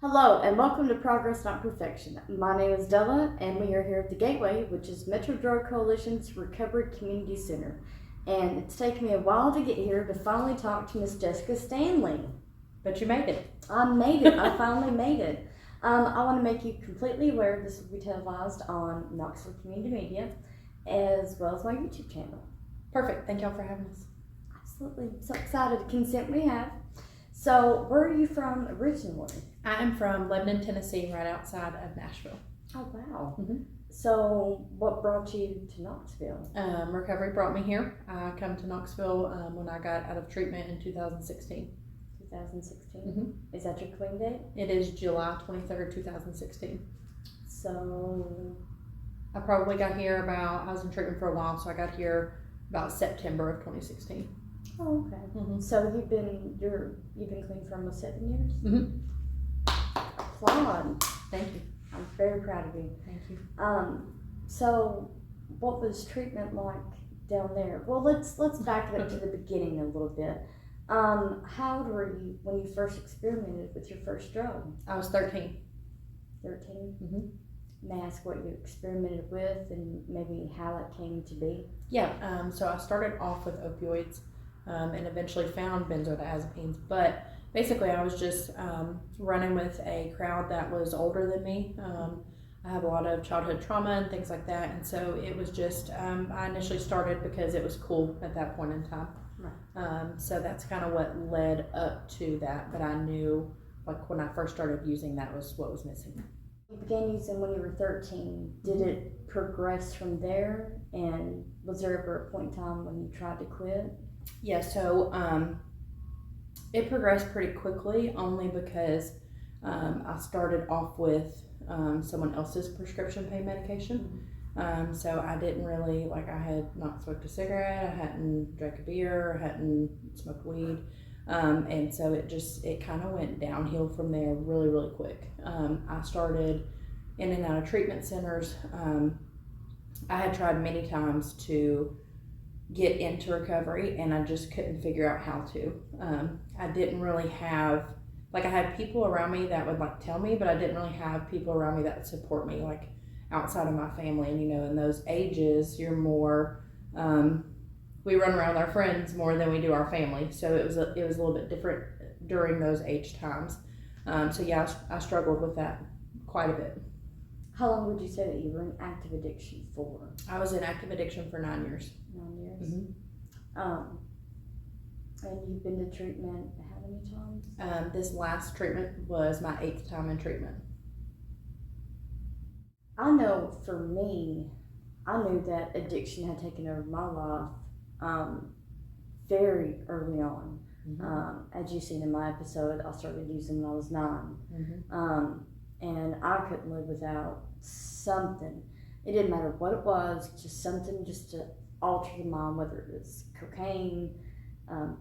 Hello and welcome to Progress Not Perfection. My name is Della and we are here at the Gateway, which is Metro Drug Coalition's Recovery Community Center. And it's taken me a while to get here to finally talk to Miss Jessica Stanley. But you made it. I made it. I finally made it. I want to make you completely aware this will be televised on Knoxville Community Media as well as my YouTube channel. Perfect. Thank y'all for having us. Absolutely. I'm so excited. Consent we have. So, where are you from originally? I am from Lebanon, Tennessee, right outside of Nashville. Oh, wow. Mm-hmm. So, what brought you to Knoxville? Recovery brought me here. I come to Knoxville when I got out of treatment in 2016. 2016? Mm-hmm. Is that your clean date? It is July 23rd, 2016. So, I probably got here I was in treatment for a while, so I got here about September of 2016. oh, okay. Mm-hmm. So you've been clean for almost 7 years? Mm-hmm. Applaud. Thank you. I'm very proud of you. Thank you. So what was treatment like down there? Well, let's back it up to the beginning a little bit. How old were you when you first experimented with your first drug? I was 13. 13? Mm-hmm. May I ask what you experimented with and maybe how it came to be? Yeah, so I started off with opioids and eventually found benzodiazepines. But basically, I was just running with a crowd that was older than me. I have a lot of childhood trauma and things like that. And so it was just, I initially started because it was cool at that point in time. Right. So that's kind of what led up to that. But I knew, like, when I first started using, that was what was missing. You began using when you were 13. Did it progress from there? And was there ever a point in time when you tried to quit? Yeah, so it progressed pretty quickly only because I started off with someone else's prescription pain medication. So I didn't really, I had not smoked a cigarette, I hadn't drank a beer, I hadn't smoked weed. And so it kind of went downhill from there really, really quick. I started in and out of treatment centers. I had tried many times to get into recovery and I just couldn't figure out how to. I didn't really have, I had people around me that would tell me, but I didn't really have people around me that would support me, outside of my family. And in those ages, you're more, we run around with our friends more than we do our family. So it was a little bit different during those age times. So yeah, I struggled with that quite a bit. How long would you say that you were in active addiction for? I was in active addiction for 9 years. 9 years? Mm-hmm. And you've been to treatment how many times? This last treatment was my 8th time in treatment. I know for me, I knew that addiction had taken over my life very early on. Mm-hmm. As you've seen in my episode, I started using when I was 9. Mm-hmm. And I couldn't live without something. It didn't matter what it was, just something just to alter the mind, whether it was cocaine,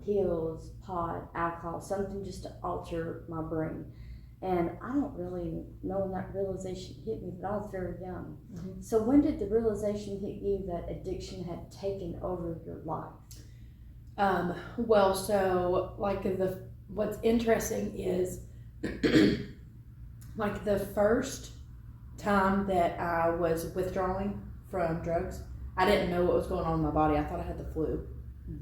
pills, pot, alcohol, something just to alter my brain. And I don't really know when that realization hit me, but I was very young. Mm-hmm. So when did the realization hit you that addiction had taken over your life? Well, so what's interesting is the first time that I was withdrawing from drugs, I didn't know what was going on in my body. I thought I had the flu.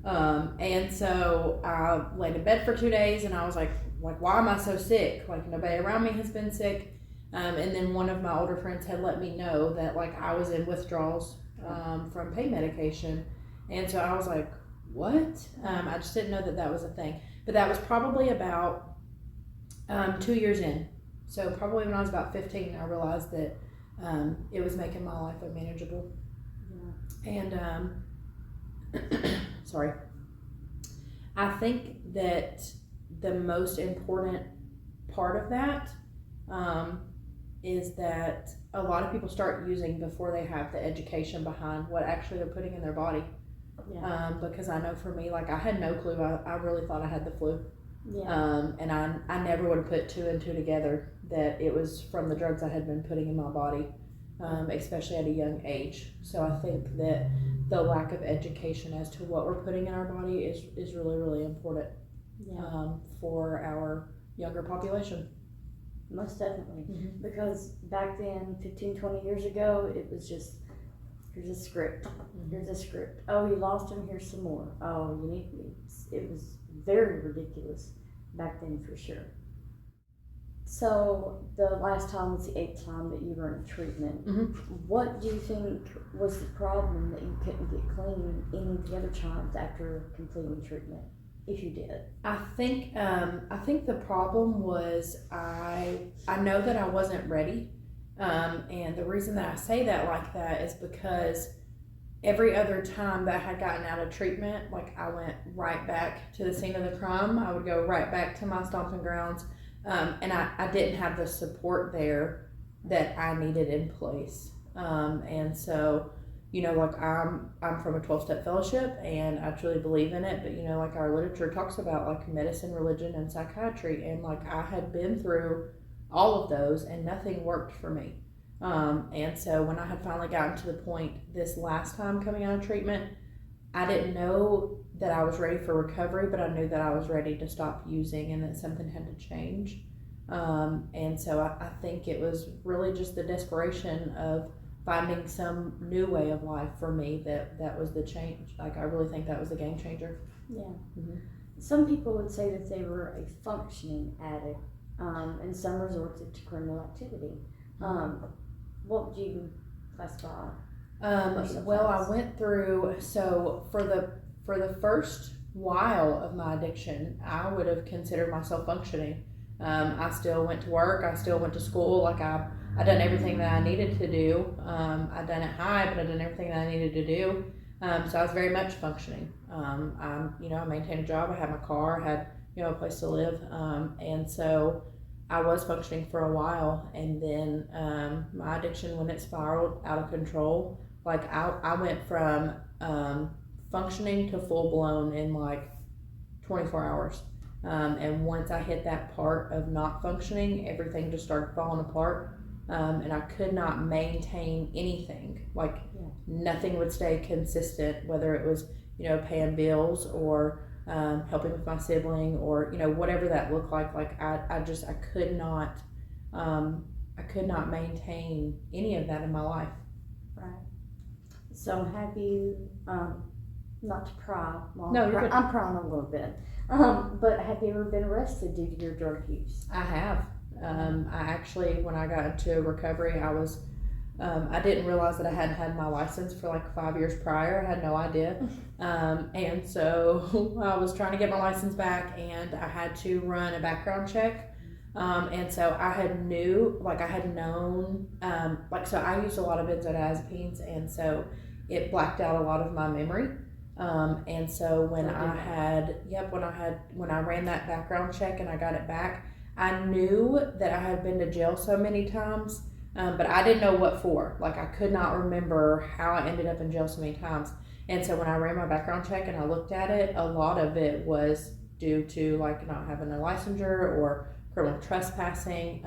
And so I laid in bed for 2 days and I was like, why am I so sick? Nobody around me has been sick. And then one of my older friends had let me know that I was in withdrawals from pain medication. And so I was like, what? I just didn't know that was a thing. But that was probably about 2 years in. So probably when I was about 15, I realized that it was making my life unmanageable. Yeah. And sorry. I think that the most important part of that is that a lot of people start using before they have the education behind what actually they're putting in their body. Yeah. Because I know for me, I had no clue. I really thought I had the flu. Yeah. And I never would have put 2 and 2 together that it was from the drugs I had been putting in my body, especially at a young age. So I think that the lack of education as to what we're putting in our body is really, really important. Yeah. For our younger population. Most definitely. Mhm. Because back then, 15, 20 years ago, it was just, here's a script. Mhm. Here's a script. Oh, you lost him, here's some more. Oh, you need, it was very ridiculous back then for sure. So, the last time was the 8th time that you were in treatment. Mhm. What do you think was the problem that you couldn't get clean any of the other times after completing treatment? If you did. I think the problem was I know that I wasn't ready, and the reason that I say that like that is because every other time that I had gotten out of treatment, like I went right back to the scene of the crime. I would go right back to my stomping grounds, and I didn't have the support there that I needed in place, and so. Like I'm from a 12-step fellowship and I truly believe in it, but like our literature talks about like medicine, religion, and psychiatry, and like I had been through all of those and nothing worked for me. And so when I had finally gotten to the point this last time coming out of treatment, I didn't know that I was ready for recovery, but I knew that I was ready to stop using and that something had to change. And so I think it was really just the desperation of finding some new way of life for me that was the change. Like I really think that was the game changer. Yeah. Mm-hmm. Some people would say that they were a functioning addict, and some resorted to criminal activity. What would you classify? Well, I went through, so for the first while of my addiction, I would have considered myself functioning. I still went to work, I still went to school, like I done everything that I needed to do. I done it high, but I done everything that I needed to do. So I was very much functioning. I maintained a job, I had my car, I had, a place to live. And so I was functioning for a while, and then my addiction, when it spiraled out of control, like I went from functioning to full blown in like 24 hours. And once I hit that part of not functioning, everything just started falling apart. And I could not maintain anything. Like nothing would stay consistent, whether it was, paying bills or helping with my sibling or, whatever that looked like. Like I could not maintain any of that in my life. Right. So have you, not to pry, well, No, I'm prying a little bit, but have you ever been arrested due to your drug use? I have. I actually, when I got into recovery, I didn't realize that I hadn't had my license for like 5 years prior. I had no idea. And so I was trying to get my license back and I had to run a background check. And so I had known, so I used a lot of benzodiazepines, and so it blacked out a lot of my memory. And so when I ran that background check and I got it back, I knew that I had been to jail so many times, but I didn't know what for. Like I could not remember how I ended up in jail so many times. And so when I ran my background check and I looked at it, a lot of it was due to like not having a licensure or criminal trespassing.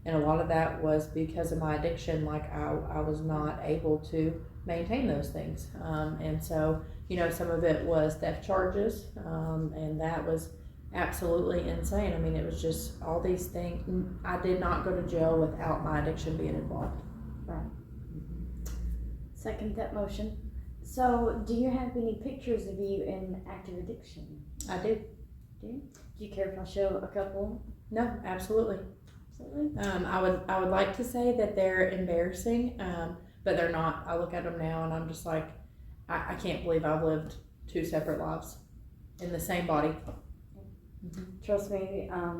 And a lot of that was because of my addiction. Like I was not able to maintain those things. And so, some of it was theft charges, and that was absolutely insane. I mean, it was just all these things. I did not go to jail without my addiction being involved. Right. Second that motion. So, do you have any pictures of you in active addiction? I do. Do you care if I show a couple? No, absolutely. Absolutely. I would like to say that they're embarrassing, but they're not. I look at them now and I'm just like, I can't believe I've lived 2 separate lives in the same body. Mm-hmm. Trust me, I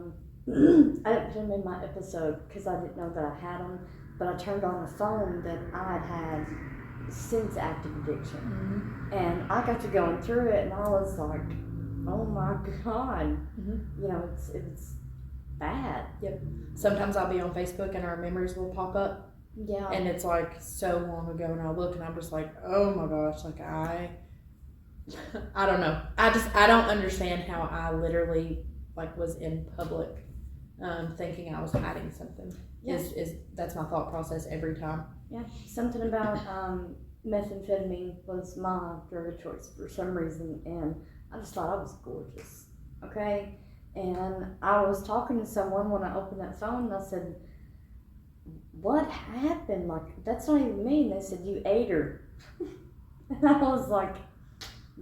didn't put them in my episode because I didn't know that I had them, but I turned on the phone that I had since active addiction, and I got to going through it, and I was like, oh my God, it's bad. Yep. Sometimes I'll be on Facebook and our memories will pop up. Yeah. And it's like so long ago, and I look and I'm just like, oh my gosh, like I don't know. I don't understand how I literally like was in public thinking I was hiding something. Yeah. That's my thought process every time. Yeah. Something about methamphetamine was my drug of choice for some reason, and I just thought I was gorgeous. Okay. And I was talking to someone when I opened that phone, and I said, "What happened? Like, that's not even me." And they said, "You ate her." And I was like,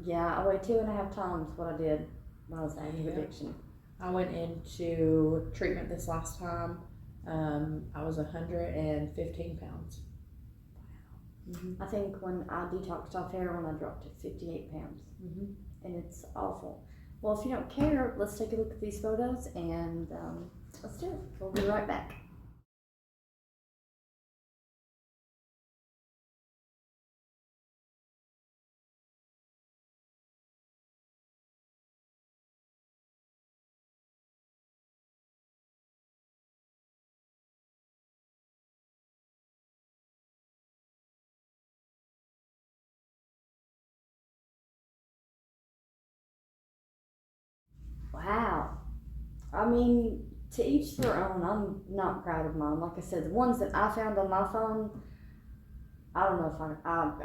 "Yeah, I weighed 2.5 times what I did when I was having addiction." I went into treatment this last time. I was 115 pounds. I think when I detoxed off heroin, I dropped to 58 pounds. And it's awful. Well, if you don't care, let's take a look at these photos and let's do it. We'll be right back. Wow. I mean, to each their own. I'm not proud of mine. Like I said, the ones that I found on my phone, I don't know if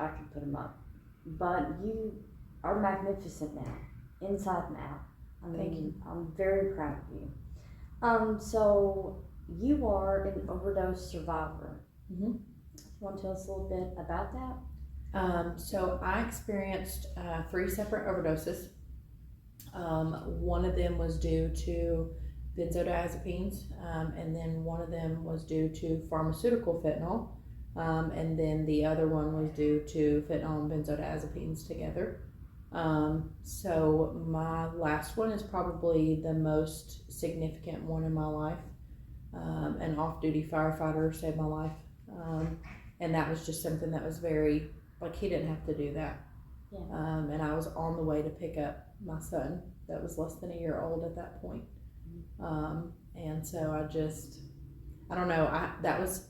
I could put them up. But you are magnificent now, inside and out. I mean, Thank you. I'm very proud of you. So you are an overdose survivor. Mhm. Want to tell us a little bit about that? So I experienced 3 separate overdoses. One of them was due to benzodiazepines, and then one of them was due to pharmaceutical fentanyl, and then the other one was due to fentanyl and benzodiazepines together. So my last one is probably the most significant one in my life. An off-duty firefighter saved my life, and that was just something that was very, like, he didn't have to do that. Yeah. And I was on the way to pick up my son that was less than a year old at that point. And so I don't know, that was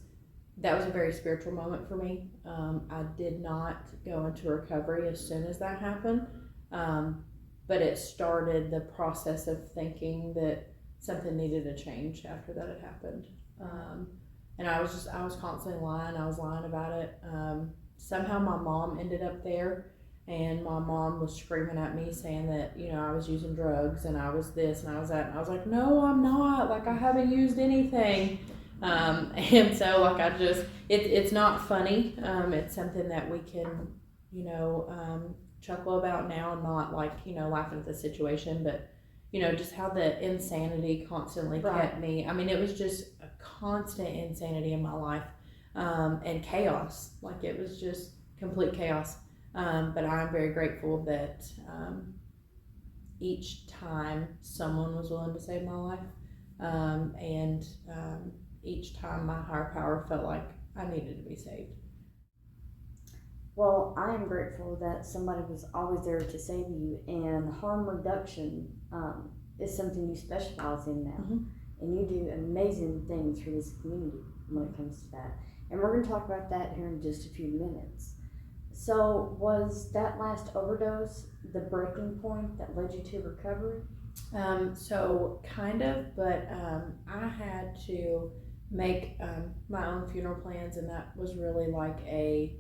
a very spiritual moment for me. I did not go into recovery as soon as that happened, but it started the process of thinking that something needed to change after that had happened. And I was constantly lying. I was lying about it. Somehow my mom ended up there, and my mom was screaming at me saying that, I was using drugs and I was this and I was that. And I was like, no, I'm not. Like, I haven't used anything. And so, like, it's not funny. It's something that we can, chuckle about now, and not like, laughing at the situation, but, just how the insanity constantly kept me. I mean, it was just a constant insanity in my life, and chaos. Like, it was just complete chaos. But I'm very grateful that each time someone was willing to save my life, and each time my higher power felt like I needed to be saved. Well, I am grateful that somebody was always there to save you, and harm reduction is something you specialize in now. And you do amazing things for this community when it comes to that. And we're going to talk about that here in just a few minutes. So, was that last overdose the breaking point that led you to recovery? So kind of, but I had to make my own funeral plans, and that was really like a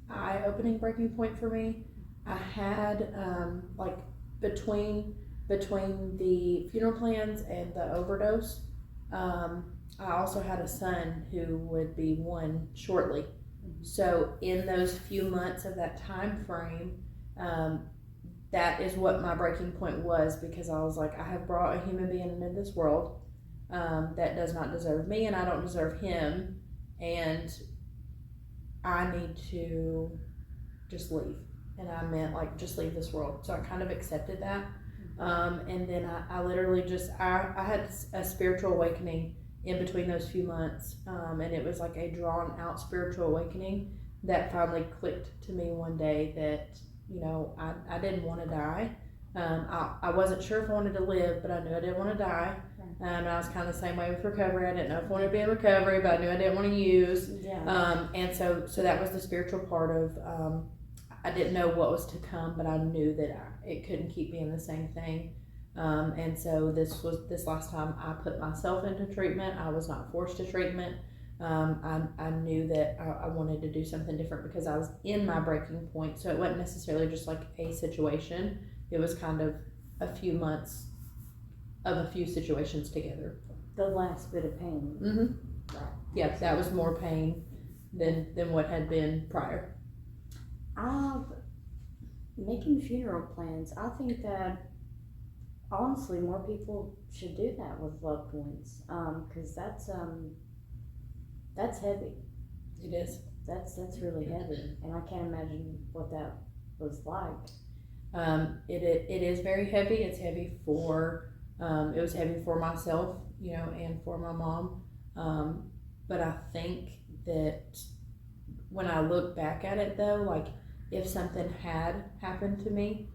eye-opening breaking point for me. I had like between the funeral plans and the overdose, I also had a son who would be 1 shortly. So in those few months of that time frame, that is what my breaking point was, because I was like, I have brought a human being into this world that does not deserve me, and I don't deserve him, and I need to just leave. And I meant, like, just leave this world. So I kind of accepted that. And then I literally I had a spiritual awakening in between those few months, and it was like a drawn out spiritual awakening that finally clicked to me one day that, I didn't want to die. I wasn't sure if I wanted to live, but I knew I didn't want to die. And I was kind of the same way with recovery. I didn't know if I wanted to be in recovery, but I knew I didn't want to use. And so that was the spiritual part of, I didn't know what was to come, but I knew that it couldn't keep being the same thing. And so this last time I put myself into treatment. I was not forced to treatment. I knew that I wanted to do something different because I was in my breaking point. So it wasn't necessarily just like a situation. It was kind of a few months of a few situations together. The last bit of pain. Mm-hmm. Right. Yeah, that was more pain than what had been prior. Making funeral plans, I think that honestly more people should do that with loved ones, because that's heavy. It is. That's really heavy, and I can't imagine what that was like. It is very heavy. It's heavy for, it was heavy for myself, and for my mom. But I think that when I look back at it though, like if something had happened to me,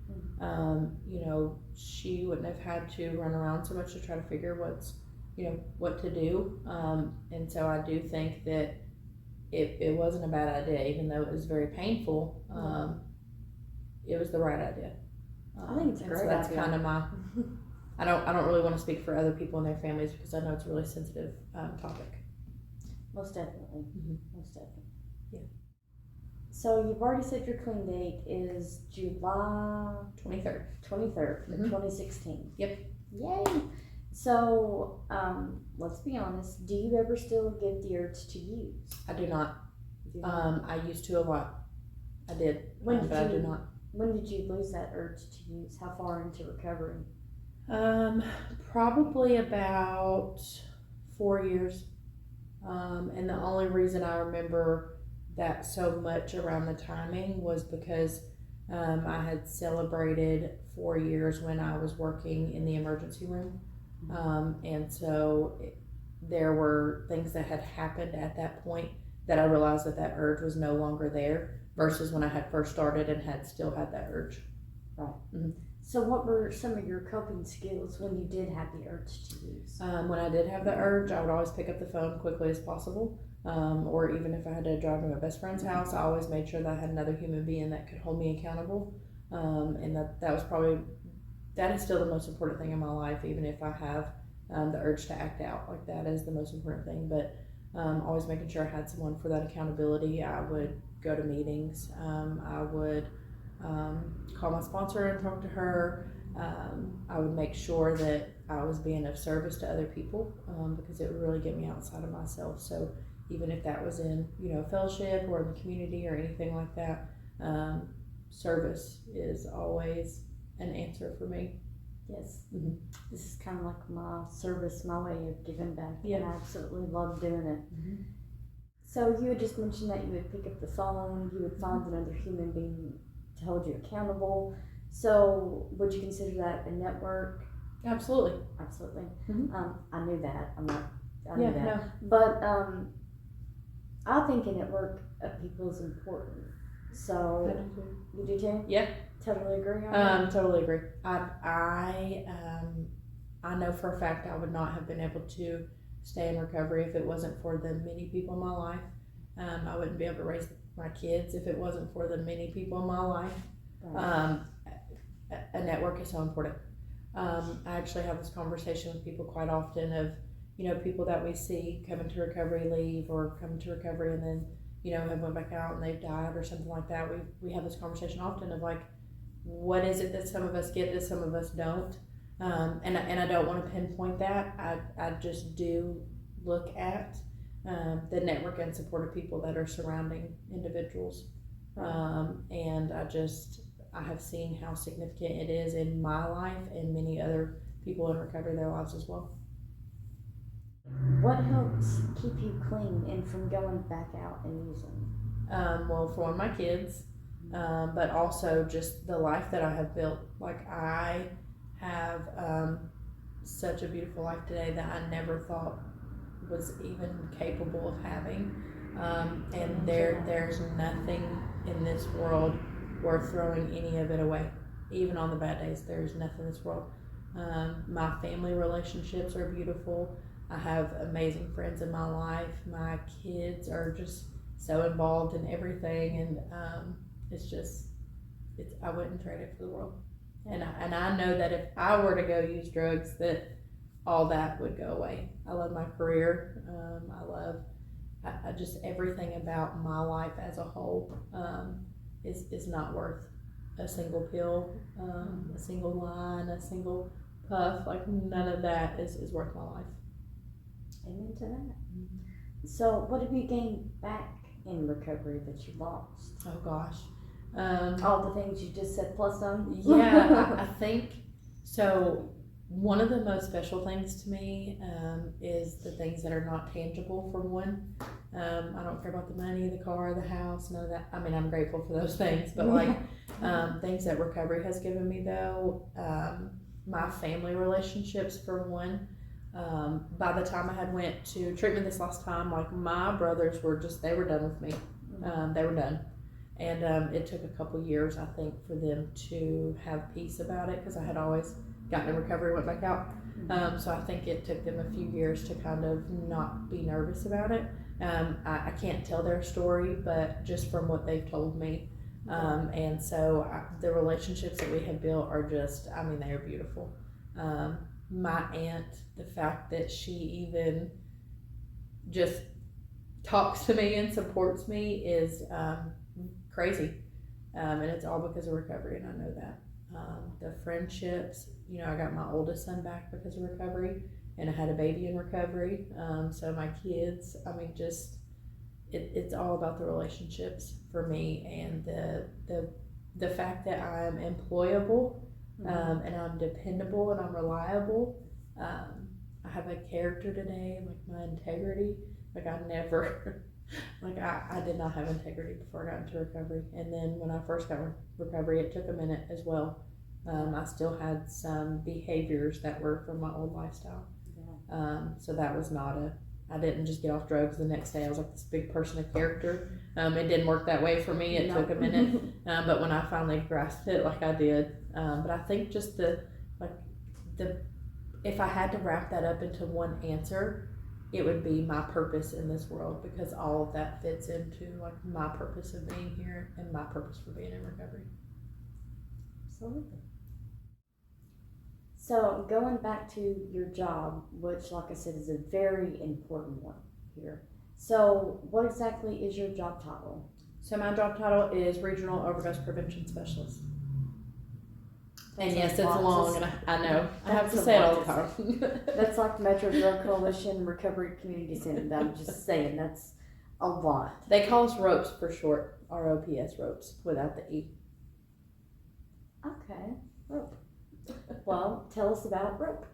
she wouldn't have had to run around so much to try to figure what to do. And so I do think that it wasn't a bad idea, even though it was very painful. It was the right idea. I think it's a great so that's idea. kind of my. I don't really want to speak for other people and their families because I know it's a really sensitive topic. Most definitely. Mm-hmm. Most definitely. Yeah. So you've already said your clean date is July 23rd. 23rd, Mm-hmm. 2016. Yep. Yay! So, let's be honest. Do you ever still get the urge to use? I do not. Do you? I used to a lot. I did. When I do not. When did you lose that urge to use? How far into recovery? Probably about 4 years. And the only reason I remember that so much around the timing was because I had celebrated 4 years when I was working in the emergency room. And so there were things that had happened at that point that I realized that urge was no longer there versus when I had first started and had still had that urge. Right. Mm-hmm. So what were some of your coping skills when you did have the urge to use? When I did have the urge, I would always pick up the phone quickly as possible. Or even if I had to drive to my best friend's house, I always made sure that I had another human being that could hold me accountable. And that was probably, that is still the most important thing in my life, even if I have the urge to act out. Like that is the most important thing. But always making sure I had someone for that accountability. I would go to meetings. I would call my sponsor and talk to her. I would make sure that I was being of service to other people because it would really get me outside of myself. So even if that was in fellowship or in the community or anything like that, service is always an answer for me. Yes. Mm-hmm. This is kind of like my service, my way of giving back. Yeah. And I absolutely love doing it. Mm-hmm. So you had just mentioned that you would pick up the phone, you would find another human being to hold you accountable. So would you consider that a network? Absolutely. Absolutely. Mm-hmm. I knew that. I knew Yeah, that. no. But I think a network of people is important. So I do too. you do too? Yeah. Totally agree on that? Totally agree. I know for a fact I would not have been able to stay in recovery if it wasn't for the many people in my life. I wouldn't be able to raise my kids if it wasn't for the many people in my life. Right. A network is so important. I actually have this conversation with people quite often of, people that we see coming to recovery leave or coming to recovery and then, have went back out and they've died or something like that. We have this conversation often of like, what is it that some of us get that some of us don't? And I don't want to pinpoint that. I just do look at the network and support of people that are surrounding individuals. And I have seen how significant it is in my life and many other people in recovery, their lives as well. What helps keep you clean and from going back out and using? Well, for one, my kids, but also just the life that I have built. Like I have such a beautiful life today that I never thought was even capable of having. And there's nothing in this world worth throwing any of it away. Even on the bad days, there's nothing in this world. My family relationships are beautiful. I have amazing friends in my life. My kids are just so involved in everything, and I wouldn't trade it for the world. And I know that if I were to go use drugs, that all that would go away. I love my career. I just everything about my life as a whole is not worth a single pill, a single line, a single puff. Like none of that is worth my life. Amen to that. So, what have you gained back in recovery that you lost? Oh gosh. All the things you just said plus some? Yeah, I think so. One of the most special things to me is the things that are not tangible, for one. I don't care about the money, the car, the house, none of that. I mean, I'm grateful for those things, but like things that recovery has given me though, my family relationships, for one. By the time I had went to treatment this last time, like my brothers were they were done with me. They were done. And it took a couple years, I think, for them to have peace about it, because I had always gotten in recovery, went back out. So I think it took them a few years to kind of not be nervous about it. I can't tell their story, but just from what they've told me. And so the relationships that we have built are just, I mean, they are beautiful. My aunt, the fact that she even just talks to me and supports me is crazy. And it's all because of recovery, and I know that. The friendships, I got my oldest son back because of recovery, and I had a baby in recovery. So my kids, I mean, just it's all about the relationships for me, and the fact that I'm employable, and I'm dependable, and I'm reliable. I have a character today, like my integrity. Like I never, like I did not have integrity before I got into recovery, and then when I first got recovery, it took a minute as well. I still had some behaviors that were from my old lifestyle. So that was not I didn't just get off drugs the next day. I was like this big person of character. It didn't work that way for me. It took a minute. But when I finally grasped it, like I did. But I think just if I had to wrap that up into one answer, it would be my purpose in this world, because all of that fits into like my purpose of being here and my purpose for being in recovery. Absolutely. So going back to your job, which like I said is a very important one here. So what exactly is your job title? So my job title is Regional Overdose Prevention Specialist. And yes, it's long, and I know. I have to say it all the time. That's like Metro Drug Coalition Recovery Community Center. I'm just saying, that's a lot. They call us ROPES for short. ROPS, ROPES, without the E. Okay, rope. Well, tell us about rope.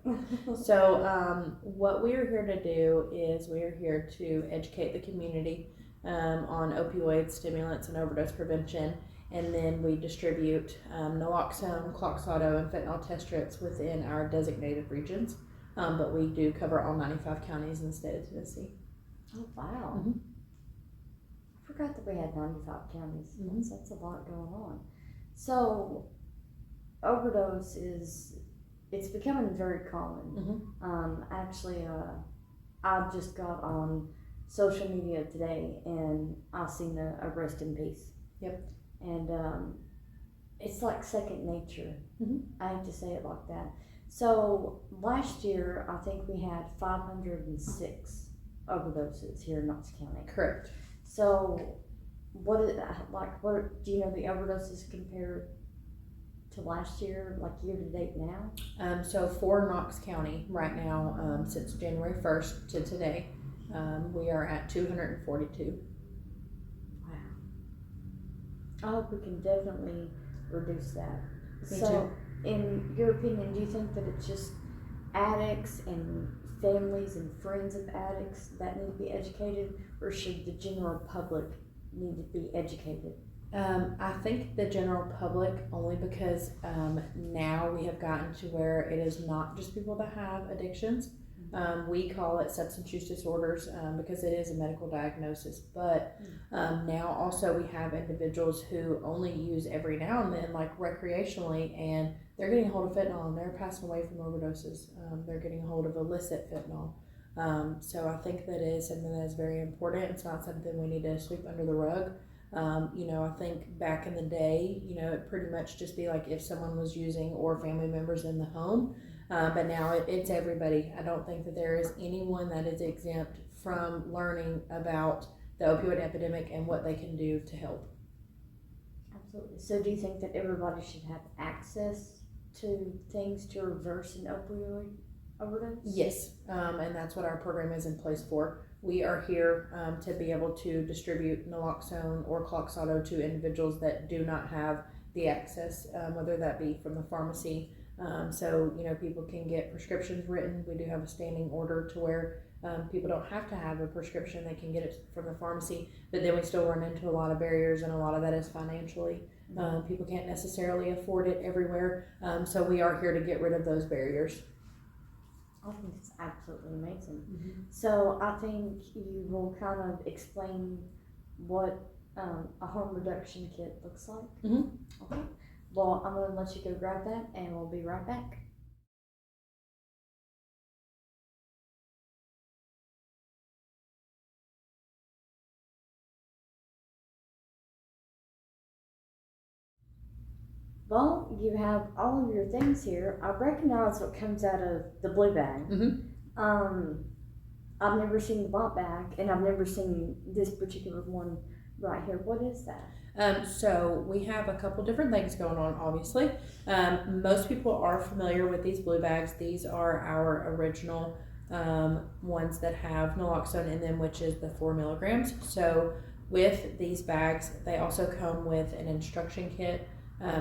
So what we are here to do is we are here to educate the community on opioids, stimulants, and overdose prevention. And then we distribute naloxone, cloxado, and fentanyl test strips within our designated regions. But we do cover all 95 counties in the state of Tennessee. Oh, wow. I forgot that we had 95 counties. That's a lot going on. So overdose it's becoming very common. Actually, I just got on social media today, and I seen a rest in peace. Yep. And it's like second nature. I hate to say it like that. So last year, I think we had 506 overdoses here in Knox County. Correct. So what do you know the overdoses compared to last year, like year to date now? So for Knox County right now, since January 1st to today, we are at 242. I hope we can definitely reduce that. Me so, too. In your opinion, do you think that it's just addicts and families and friends of addicts that need to be educated, or should the general public need to be educated? I think the general public, only because now we have gotten to where it is not just people that have addictions. We call it substance use disorders because it is a medical diagnosis, but now also we have individuals who only use every now and then, like recreationally, and they're getting a hold of fentanyl and they're passing away from overdoses. They're getting a hold of illicit fentanyl. So I think that is something that is very important. It's not something we need to sweep under the rug. I think back in the day, it'd pretty much just be like if someone was using or family members in the home. But now it's everybody. I don't think that there is anyone that is exempt from learning about the opioid epidemic and what they can do to help. Absolutely. So do you think that everybody should have access to things to reverse an opioid overdose? Yes, and that's what our program is in place for. We are here to be able to distribute naloxone or Cloxoto to individuals that do not have the access, whether that be from the pharmacy. So, people can get prescriptions written. We do have a standing order to where people don't have to have a prescription. They can get it from the pharmacy, but then we still run into a lot of barriers, and a lot of that is financially. People can't necessarily afford it everywhere, so we are here to get rid of those barriers. I think it's absolutely amazing. So I think you will kind of explain what a harm reduction kit looks like. Okay. Well, I'm going to let you go grab that, and we'll be right back. Well, you have all of your things here. I recognize what comes out of the blue bag. I've never seen the black bag, and I've never seen this particular one right here. What is that? So we have a couple different things going on, obviously. Most people are familiar with these blue bags. These are our original ones that have naloxone in them, which is the 4 milligrams. So with these bags, they also come with an instruction kit.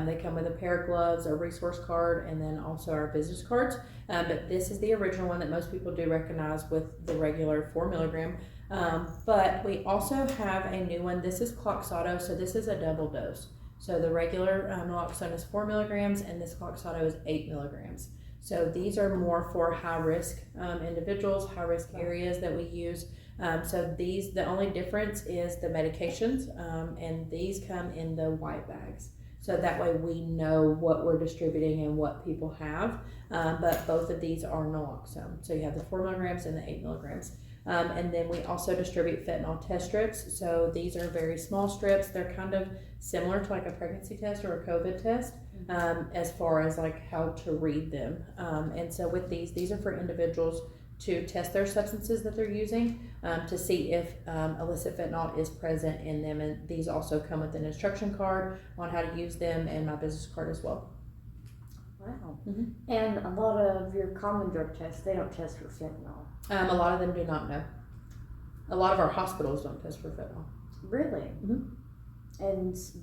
They come with a pair of gloves, a resource card, and then also our business cards. But this is the original one that most people do recognize with the regular 4 milligram. But we also have a new one. This is Cloxoto, so this is a double dose. So the regular naloxone is 4 milligrams, and this Cloxoto is 8 milligrams. So these are more for high-risk individuals, high-risk areas that we use. So the only difference is the medications, and these come in the white bags. So that way we know what we're distributing and what people have. But both of these are naloxone. So you have the 4 milligrams and the 8 milligrams. And then we also distribute fentanyl test strips. So these are very small strips. They're kind of similar to like a pregnancy test or a COVID test, as far as like how to read them. And so with these are for individuals to test their substances that they're using, to see if illicit fentanyl is present in them. And these also come with an instruction card on how to use them, and my business card as well. Wow. And a lot of your common drug tests, they don't test for fentanyl. A lot of them do not know. A lot of our hospitals don't test for fentanyl. Really?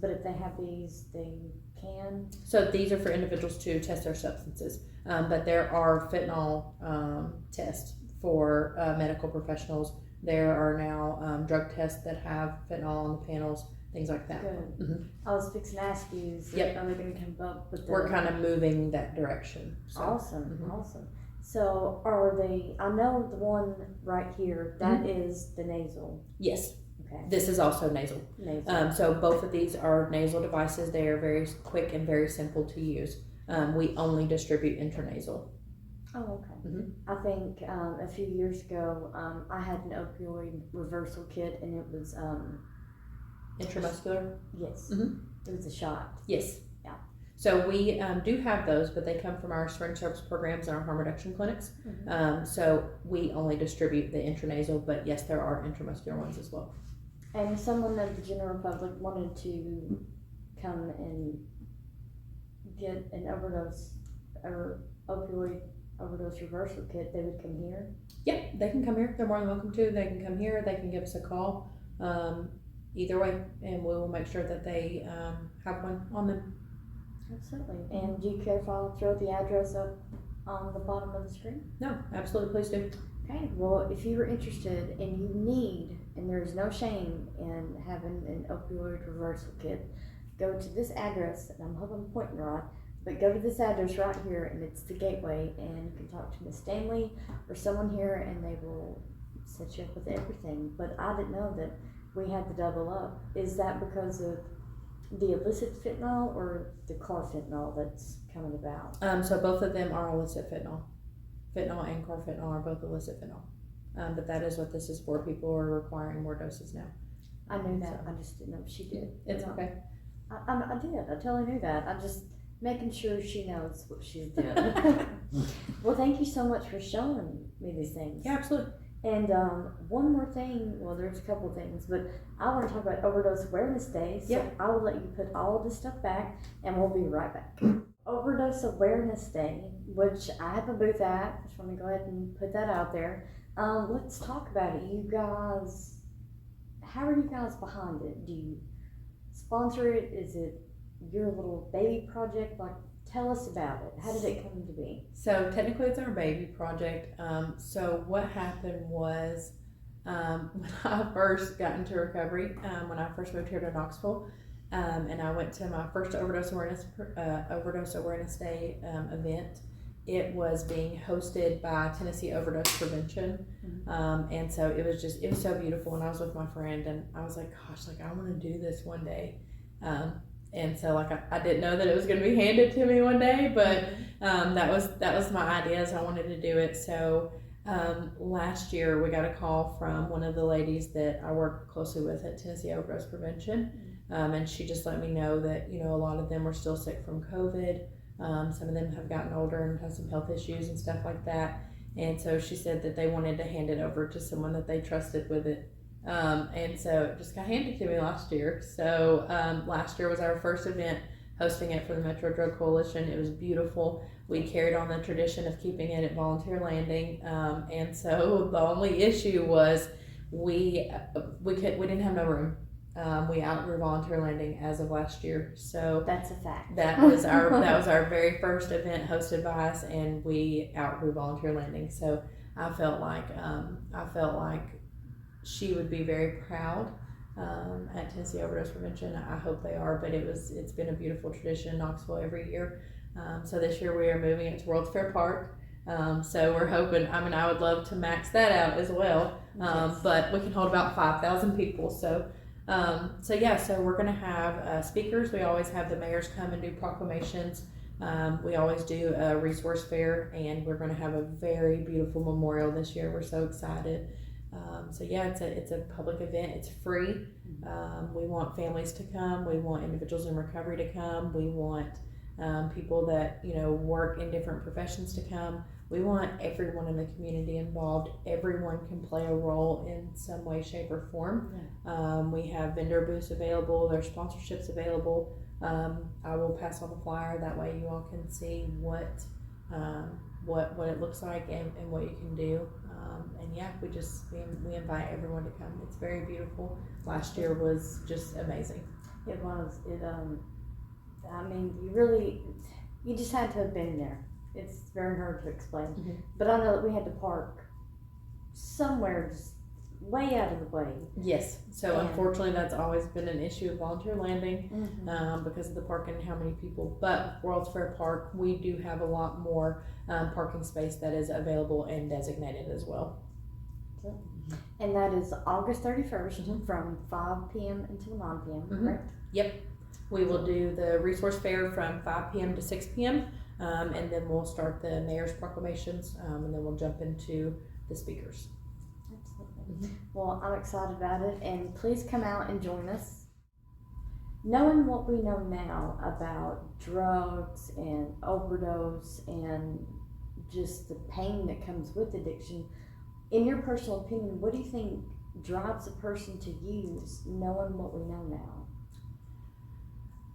But if they have these, they can? So these are for individuals to test their substances. But there are fentanyl tests for medical professionals. There are now drug tests that have fentanyl on the panels, things like that. Good. I was fixing to ask you, are they going to come up with We're kind of moving that direction. So. Awesome. So are they, I know the one right here, that is the nasal. Yes. Okay. This is also nasal. So both of these are nasal devices. They are very quick and very simple to use. We only distribute intranasal. Oh, okay. I think a few years ago, I had an opioid reversal kit, and it was intramuscular. Yes. It was a shot. Yes. Yeah. So we do have those, but they come from our syringe service programs and our harm reduction clinics. So we only distribute the intranasal, but yes, there are intramuscular ones as well. And if someone of the general public wanted to come and get an overdose or opioid overdose reversal kit, they would come here? Yeah, they can come here. They're more than welcome to. They can come here. They can give us a call. Either way, and we will make sure that they have one on them. Absolutely. And do you care if I'll throw the address up on the bottom of the screen? No, absolutely, please do. Okay, well, if you are interested and you need, and there's no shame in having an opioid reversal kit, go to this address, and I'm hoping I'm pointing right, but go to this address right here, and it's the gateway, and you can talk to Miss Stanley or someone here, and they will set you up with everything. But I didn't know that we had to double up. Is that because of the illicit fentanyl or the carfentanil that's coming about? So both of them are illicit fentanyl. Fentanyl and carfentanil are both illicit fentanyl. But that is what this is for. People are requiring more doses now. I knew that. I just didn't know if she did. It's okay. I did. I totally knew that. I'm just making sure she knows what she's doing. Well, thank you so much for showing me these things. Yeah, absolutely. And one more thing, well, there's a couple things, but I want to talk about Overdose Awareness Day. So Yep. I will let you put all of this stuff back, and we'll be right back. Overdose Awareness Day, which I have a booth at. Just want to go ahead and put that out there. Let's talk about it. You guys, how are you guys behind it? Do you sponsor it? Is it your little baby project? Like, tell us about it. How did it come to be? So technically it's our baby project. So what happened was when I first got into recovery, when I first moved here to Knoxville, and I went to my first Overdose Awareness Day event. It was being hosted by Tennessee Overdose Prevention, and so it was so beautiful. And I was with my friend, and I was like, gosh, like I want to do this one day. And so like I didn't know that it was going to be handed to me one day, but that was my idea, so I wanted to do it. So last year we got a call from one of the ladies that I work closely with at Tennessee Overdose Prevention, and she just let me know that a lot of them were still sick from COVID. Some of them have gotten older and have some health issues and stuff like that. And so she said that they wanted to hand it over to someone that they trusted with it. And so it just got handed to me last year. So last year was our first event hosting it for the Metro Drug Coalition. It was beautiful. We carried on the tradition of keeping it at Volunteer Landing. And so the only issue was we didn't have no room. We outgrew Volunteer Landing as of last year, so that's a fact. That was our very first event hosted by us, and we outgrew Volunteer Landing. So I felt like she would be very proud at Tennessee Overdose Prevention. I hope they are, but it's been a beautiful tradition in Knoxville every year. So this year we are moving it to World's Fair Park. So we're hoping. I would love to max that out as well, Yes. but we can hold about 5,000 people. So we're going to have speakers. We always have the mayors come and do proclamations. We always do a resource fair, and we're going to have a very beautiful memorial this year. We're so excited. It's a public event. It's free. We want families to come. We want individuals in recovery to come. We want people that work in different professions to come. We want everyone in the community involved. Everyone can play a role in some way, shape, or form. We have vendor booths available. There's sponsorships available. I will pass on the flyer. That way you all can see what it looks like and what you can do. We invite everyone to come. It's very beautiful. Last year was just amazing. It was. You just had to have been there. It's very hard to explain. Mm-hmm. But I know that we had to park somewhere just way out of the way. Yes. So unfortunately, that's always been an issue of Volunteer Landing, because of the parking and how many people. But World's Fair Park, we do have a lot more parking space that is available and designated as well. And that is August 31st from 5 p.m. until 9 p.m., correct? Yep. We will do the resource fair from 5 p.m. to 6 p.m. And then we'll start the mayor's proclamations, and then we'll jump into the speakers. Absolutely. Well, I'm excited about it, and please come out and join us. Knowing what we know now about drugs and overdose and just the pain that comes with addiction, in your personal opinion, what do you think drives a person to use, knowing what we know now?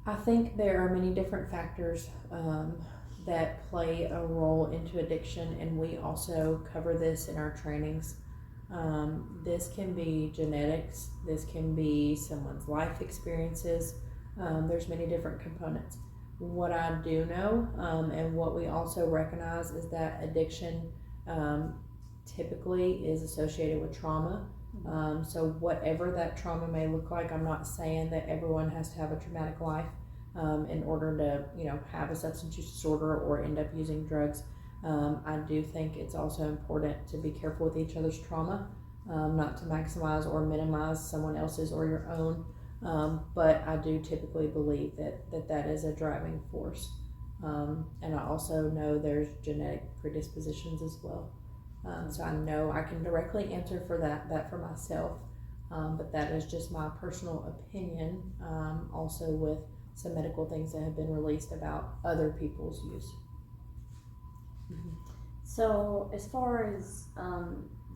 I think there are many different factors that play a role into addiction, and we also cover this in our trainings. This can be genetics, this can be someone's life experiences. There's many different components. What I do know, and what we also recognize, is that addiction typically is associated with trauma. So whatever that trauma may look like, I'm not saying that everyone has to have a traumatic life in order to have a substance use disorder or end up using drugs. I do think it's also important to be careful with each other's trauma, not to maximize or minimize someone else's or your own, but I do typically believe that is a driving force. And I also know there's genetic predispositions as well. So I know I can directly answer for that for myself, but that is just my personal opinion, also with some medical things that have been released about other people's use. So as far as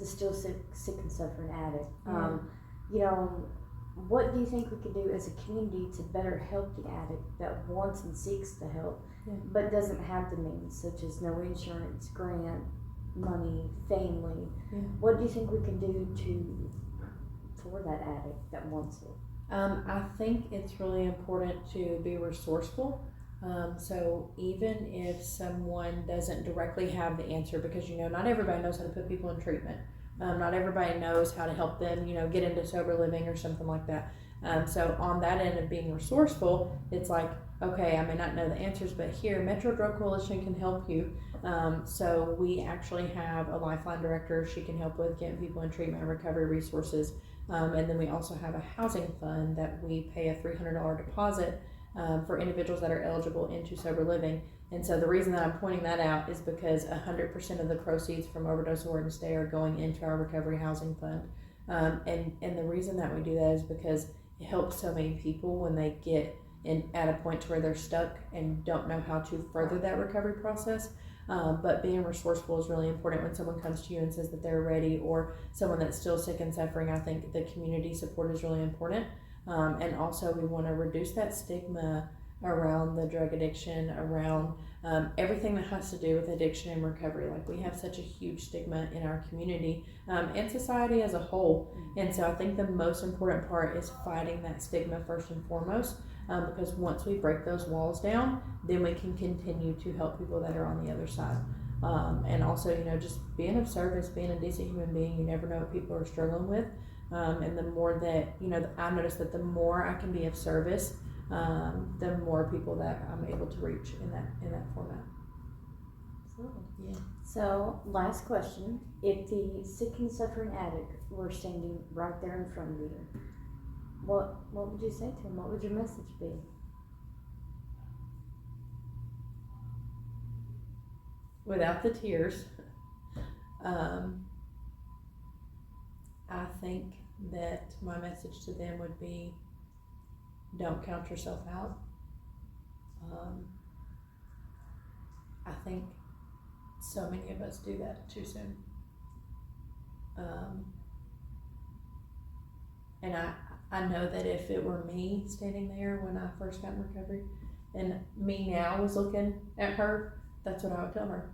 the still sick and suffering addict. Yeah. You know, what do you think we could do as a community to better help the addict that wants and seeks the help, but doesn't have the means, such as no insurance, grant, money, family? What do you think we can do for that addict that wants it? I think it's really important to be resourceful. So even if someone doesn't directly have the answer, because not everybody knows how to put people in treatment. Not everybody knows how to help them, get into sober living or something like that. So on that end of being resourceful, it's like, okay, I may not know the answers, but here, Metro Drug Coalition can help you. So we actually have a Lifeline director. She can help with getting people in treatment and recovery resources. And then we also have a housing fund that we pay a $300 deposit for individuals that are eligible into sober living. And so the reason that I'm pointing that out is because 100% of the proceeds from overdose awareness day are going into our recovery housing fund. And the reason that we do that is because it helps so many people when they get at a point to where they're stuck and don't know how to further that recovery process. But being resourceful is really important when someone comes to you and says that they're ready, or someone that's still sick and suffering. I think the community support is really important. And also we want to reduce that stigma around the drug addiction, around everything that has to do with addiction and recovery. Like, we have such a huge stigma in our community and society as a whole. And so I think the most important part is fighting that stigma first and foremost, because once we break those walls down, then we can continue to help people that are on the other side. And also, just being of service, being a decent human being. You never know what people are struggling with. And the more that, I notice that the more I can be of service, the more people that I'm able to reach in that format. Absolutely. Yeah. So, last question. If the sick and suffering addict were standing right there in front of you, what would you say to him? What would your message be? Without the tears, I think that my message to them would be, don't count yourself out. I think so many of us do that too soon. And I know that if it were me standing there when I first got in recovery, and me now was looking at her, that's what I would tell her.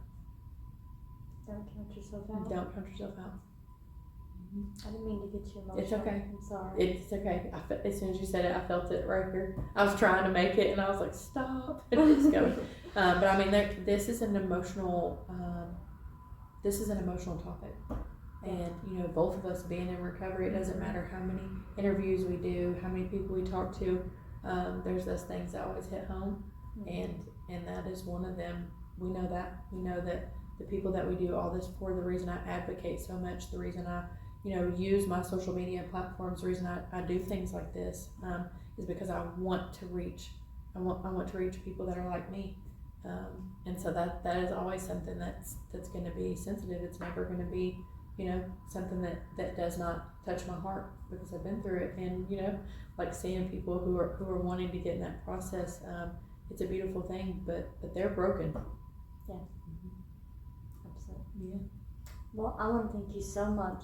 Don't count yourself out. Don't count yourself out. I didn't mean to get you emotional. It's okay. I'm sorry. It's okay. As soon as you said it, I felt it right here. I was trying to make it, and I was like, stop. It's going. But I mean, this is an emotional topic. And, both of us being in recovery, it doesn't matter how many interviews we do, how many people we talk to, there's those things that always hit home. And that is one of them. We know that. We know that the people that we do all this for, the reason I advocate so much, the reason I use my social media platforms, the reason I do things like this, is because I want to reach people that are like me. And so that is always something that's going to be sensitive. It's never going to be, something that does not touch my heart, because I've been through it. And, like seeing people who are wanting to get in that process, it's a beautiful thing, but they're broken. Yeah. Absolutely. Yeah. Well, I want to thank you so much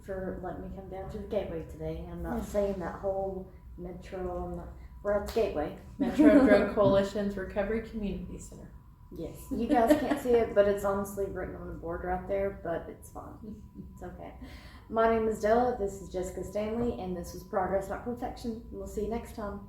for letting me come down to the Gateway today. I'm not saying that whole Metro, we're at the Gateway. Metro Drug Coalition's Recovery Community Center. Yes. You guys can't see it, but it's honestly written on the board right there, but it's fine. It's okay. My name is Della. This is Jessica Stanley, and this was Progress Not Perfection. We'll see you next time.